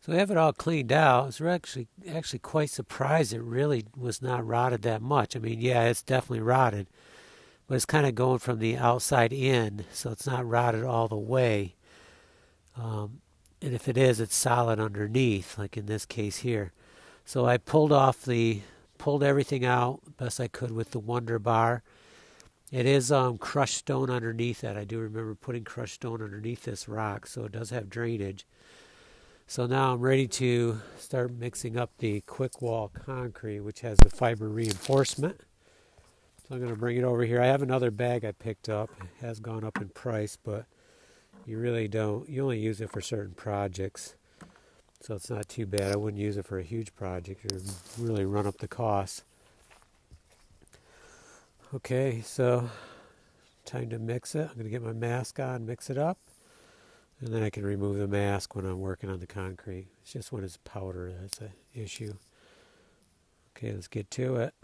So we have it all cleaned out. I was actually quite surprised it really was not rotted that much. I mean, yeah, it's definitely rotted, but it's kind of going from the outside in, so it's not rotted all the way. And if it is, it's solid underneath, like in this case here. So I pulled everything out best I could with the Wonder Bar. It is crushed stone underneath that. I do remember putting crushed stone underneath this rock, so it does have drainage. So now I'm ready to start mixing up the quick wall concrete, which has the fiber reinforcement. So I'm going to bring it over here. I have another bag I picked up. It has gone up in price, but you really don't. You only use it for certain projects. So it's not too bad. I wouldn't use it for a huge project. It would really run up the cost. Okay, so time to mix it. I'm going to get my mask on, mix it up, and then I can remove the mask when I'm working on the concrete. It's just when it's powder that's an issue. Okay, let's get to it.